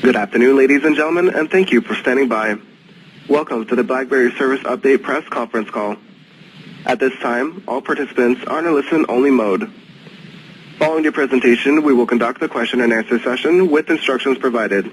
Good afternoon, ladies and gentlemen, and thank you for standing by. Welcome to the BlackBerry Service Update Press Conference Call. At this time, all participants are in a listen-only mode. Following the presentation, we will conduct a question-and-answer session with instructions provided.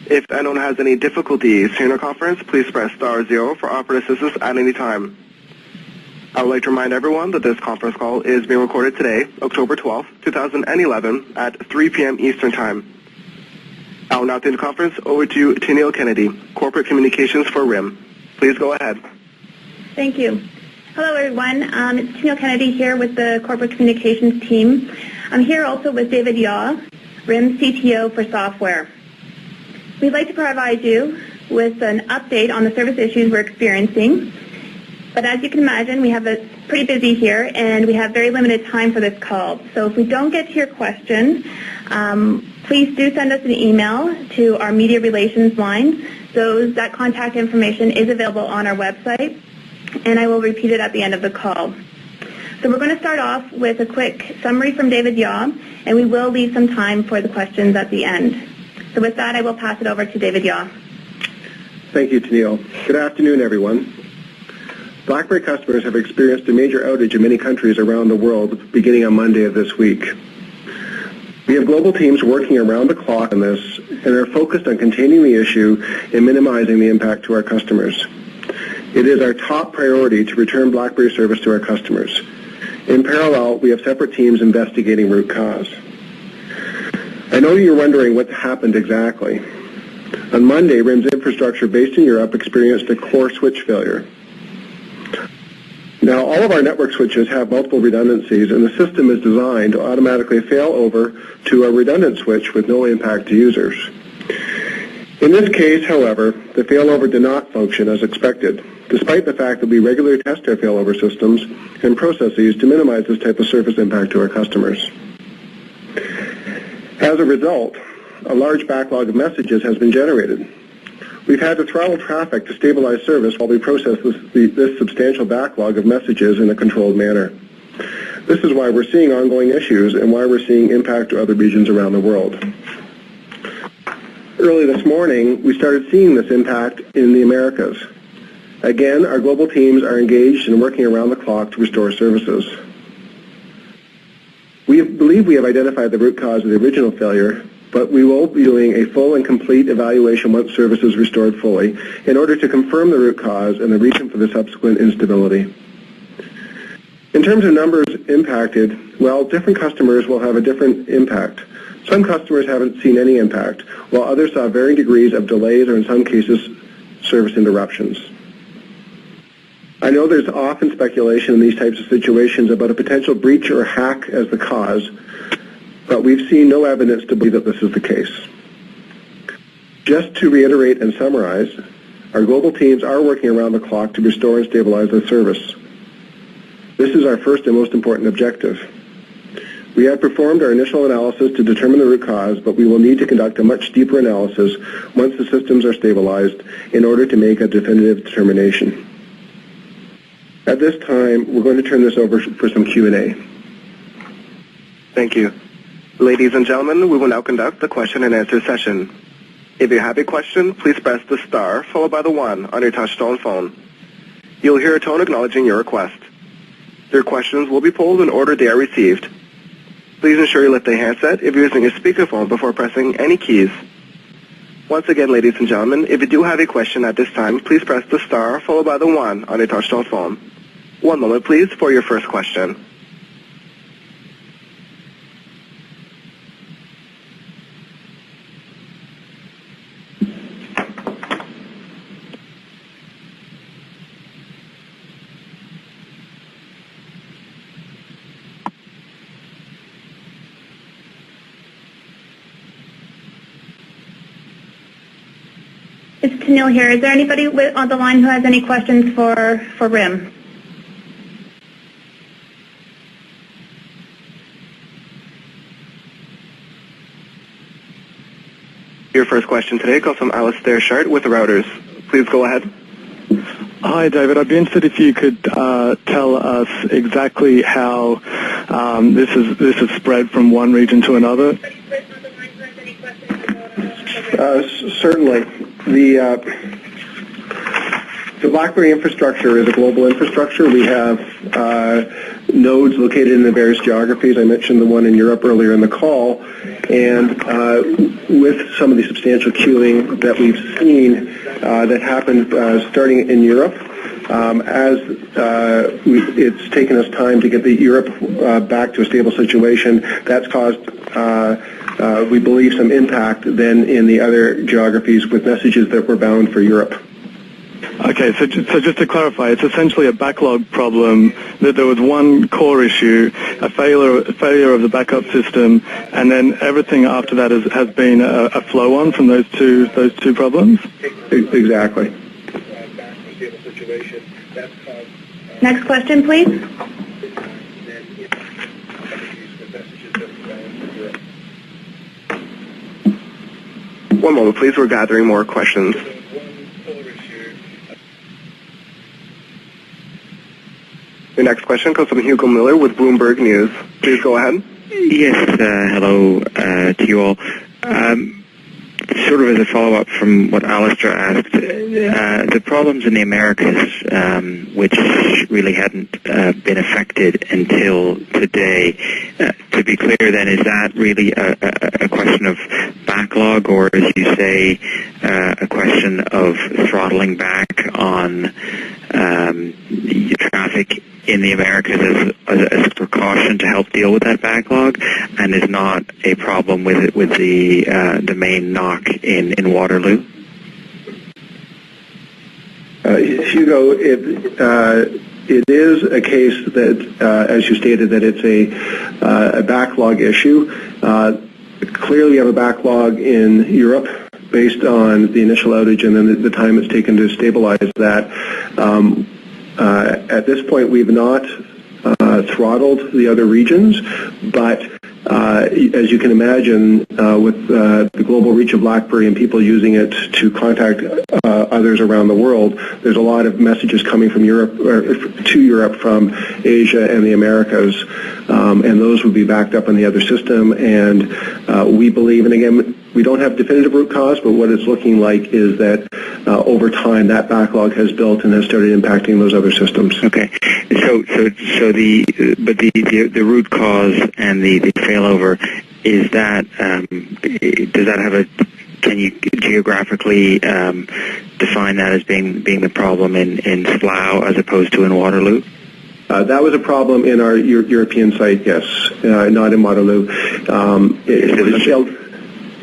If anyone has any difficulties hearing the conference, please press star 0 for operator assistance at any time. I would like to remind everyone that this conference call is being recorded today, October 12, 2011, at 3 p.m. Eastern Time. I will now turn the conference over to Tennille Kennedy, Corporate Communications for RIM. Please go ahead. Thank you. Hello, everyone. It's Tennille Kennedy here with the Corporate Communications team. I'm here also with David Yaw, RIM CTO for software. We'd like to provide you with an update on the service issues we're experiencing. But as you can imagine, we have it pretty busy here, and we have very limited time for this call. So if we don't get to your question, please do send us an email to our media relations line. That contact information is available on our website, and I will repeat it at the end of the call. So we're going to start off with a quick summary from David Yaw, and we will leave some time for the questions at the end. So with that, I will pass it over to David Yaw. Thank you, Tennille. Good afternoon, everyone. BlackBerry customers have experienced a major outage in many countries around the world beginning on Monday of this week. We have global teams working around the clock on this and are focused on containing the issue and minimizing the impact to our customers. It is our top priority to return BlackBerry service to our customers. In parallel, we have separate teams investigating root cause. I know you're wondering what happened exactly. On Monday, RIM's infrastructure based in Europe experienced a core switch failure. Now, all of our network switches have multiple redundancies, and the system is designed to automatically fail over to a redundant switch with no impact to users. In this case, however, the failover did not function as expected, despite the fact that we regularly test our failover systems and processes to minimize this type of service impact to our customers. As a result, a large backlog of messages has been generated. We've had to throttle traffic to stabilize service while we process this substantial backlog of messages in a controlled manner. This is why we're seeing ongoing issues and why we're seeing impact to other regions around the world. Early this morning, we started seeing this impact in the Americas. Again, our global teams are engaged and working around the clock to restore services. We believe we have identified the root cause of the original failure, but we will be doing a full and complete evaluation once service is restored fully in order to confirm the root cause and the reason for the subsequent instability. In terms of numbers impacted, well, different customers will have a different impact. Some customers haven't seen any impact, while others saw varying degrees of delays or in some cases service interruptions. I know there's often speculation in these types of situations about a potential breach or hack as the cause, but we've seen no evidence to believe that this is the case. Just to reiterate and summarize, our global teams are working around the clock to restore and stabilize the service. This is our first and most important objective. We have performed our initial analysis to determine the root cause, but we will need to conduct a much deeper analysis once the systems are stabilized in order to make a definitive determination. At this time, we're going to turn this over for some Q&A. Thank you. Ladies and gentlemen, we will now conduct the question-and-answer session. If you have a question, please press the star followed by the 1 on your touch-tone phone. You'll hear a tone acknowledging your request. Your questions will be polled in order they are received. Please ensure you lift the handset if you're using a speakerphone before pressing any keys. Once again, ladies and gentlemen, if you do have a question at this time, please press the star followed by the 1 on your touch-tone phone. One moment, please, for your first question. It's Tennille here. Is there anybody on the line who has any questions for RIM? Your first question today comes from Alistair Shart with Routers. Please go ahead. Hi, David. I'd be interested if you could tell us exactly how this has spread from one region to another. Certainly. The BlackBerry infrastructure is a global infrastructure. We have nodes located in the various geographies. I mentioned the one in Europe earlier in the call. And with some of the substantial queuing that we've seen that happened starting in Europe, it's taken us time to get the Europe back to a stable situation. That's caused, we believe, some impact then in the other geographies with messages that were bound for Europe. Okay, so just to clarify, it's essentially a backlog problem, that there was one core issue, a failure of the backup system, and then everything after that has been a flow-on from those two problems? Exactly. Next question, please. One moment, please. We're gathering more questions. The next question comes from Hugo Miller with Bloomberg News. Please go ahead. Yes, hello to you all. Sort of as a follow-up from what Alistair asked, the problems in the Americas, which really hadn't been affected until today, to be clear then, is that really a question of backlog, or as you say, a question of throttling back on traffic in the Americas as a precaution to help deal with that backlog, and is not a problem with the main knock in Waterloo? Hugo, it is a case that, as you stated, that it's a backlog issue. Clearly, you have a backlog in Europe based on the initial outage and then the time it's taken to stabilize that. At this point, we've not throttled the other regions, but as you can imagine, with the global reach of BlackBerry and people using it to contact others around the world, there's a lot of messages coming from Europe, or to Europe from Asia and the Americas, and those would be backed up on the other system. And we believe, and again, we don't have definitive root cause, but what it's looking like is that over time that backlog has built and has started impacting those other systems. Okay, so the root cause and the failover, is that does that have a? Can you geographically define that as being the problem in Slough as opposed to in Waterloo? That was a problem in our European site, yes, not in Waterloo.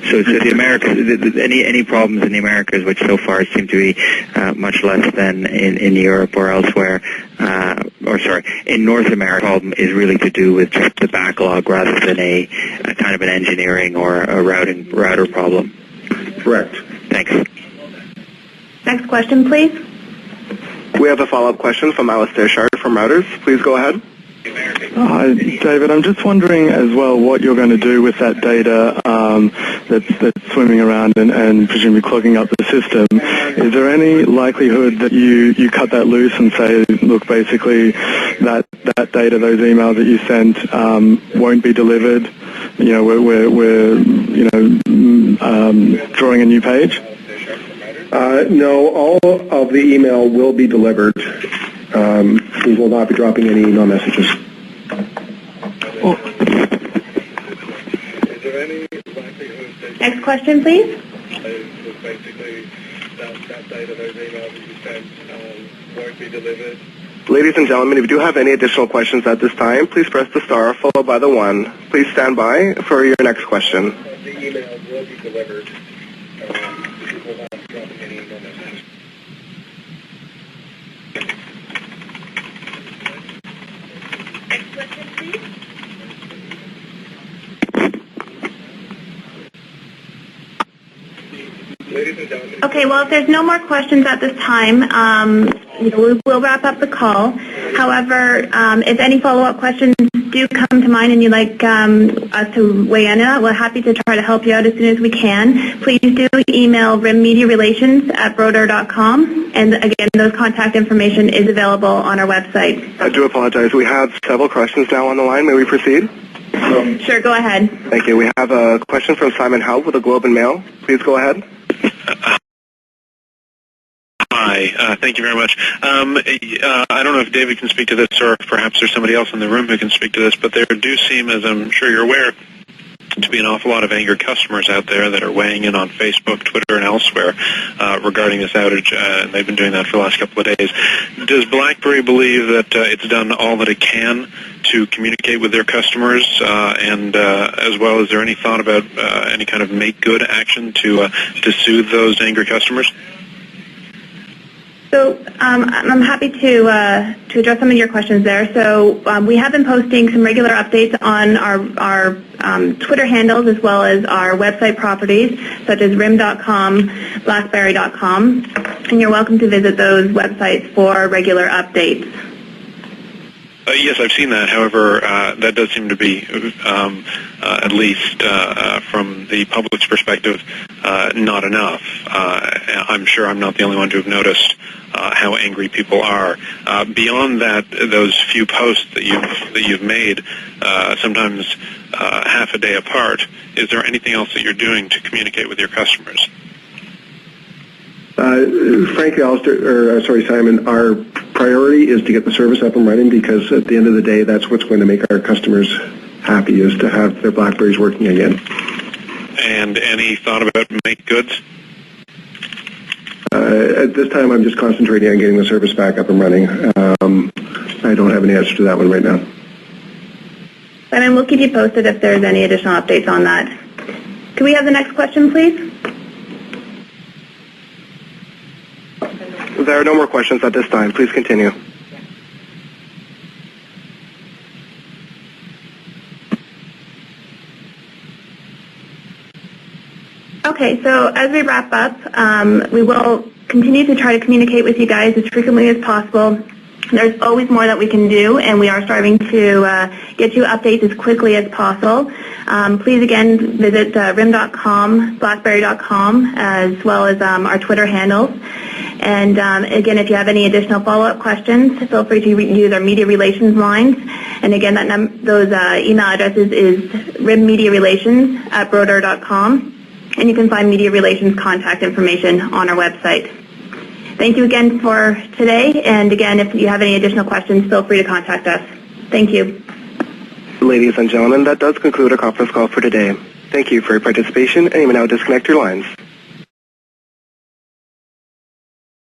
So the Americas, any problems in the Americas, which so far seem to be much less than in Europe or elsewhere, in North America, the problem is really to do with just the backlog rather than a kind of an engineering or a router problem. Correct. Thanks. Next question, please. We have a follow-up question from Alistair Shard from Routers. Please go ahead. Hi, David. I'm just wondering as well what you're going to do with that data that's swimming around and presumably clogging up the system. Is there any likelihood that you cut that loose and say, look, basically that data, those emails that you sent, won't be delivered? You know, we're drawing a new page? No, all of the email will be delivered. We will not be dropping any email messages. Next question, please. Ladies and gentlemen, if you do have any additional questions at this time, please press the star followed by the 1. Please stand by for your next question. The email will be delivered. We will not be dropping any email messages. Next question, please. Okay, well, if there's no more questions at this time, we will wrap up the call. However, if any follow-up questions do come to mind and you'd like us to weigh in on it, we're happy to try to help you out as soon as we can. Please do email rimmediarelations@broder.com. And again, those contact information is available on our website. I do apologize. We have several questions now on the line. May we proceed? Sure, go ahead. Thank you. We have a question from Simon Haupt with the Globe and Mail. Please go ahead. Hi, thank you very much. I don't know if David can speak to this, or perhaps there's somebody else in the room who can speak to this, but there do seem, as I'm sure you're aware, to be an awful lot of angry customers out there that are weighing in on Facebook, Twitter, and elsewhere regarding this outage, and they've been doing that for the last couple of days. Does BlackBerry believe that it's done all that it can to communicate with their customers, and as well, is there any thought about any kind of make-good action to soothe those angry customers? So I'm happy to address some of your questions there. So we have been posting some regular updates on our Twitter handles as well as our website properties, such as rim.com, blackberry.com, and you're welcome to visit those websites for regular updates. Yes, I've seen that. However, that does seem to be, at least from the public's perspective, not enough. I'm sure I'm not the only one to have noticed how angry people are. Beyond that, those few posts that you've made, sometimes half a day apart, is there anything else that you're doing to communicate with your customers? Frankly, Simon, our priority is to get the service up and running, because at the end of the day, that's what's going to make our customers happy, is to have their BlackBerries working again. And any thought about make goods? At this time, I'm just concentrating on getting the service back up and running. I don't have any answer to that one right now. Simon, we'll keep you posted if there's any additional updates on that. Can we have the next question, please? There are no more questions at this time. Please continue. Okay, so as we wrap up, we will continue to try to communicate with you guys as frequently as possible. There's always more that we can do, and we are striving to get you updates as quickly as possible. Please, again, visit rim.com, blackberry.com, as well as our Twitter handles. And again, if you have any additional follow-up questions, feel free to use our media relations lines. And again, those email addresses is rimmediarelations@broder.com. And you can find media relations contact information on our website. Thank you again for today. And again, if you have any additional questions, feel free to contact us. Thank you. Ladies and gentlemen, that does conclude our conference call for today. Thank you for your participation, and you may now disconnect your lines.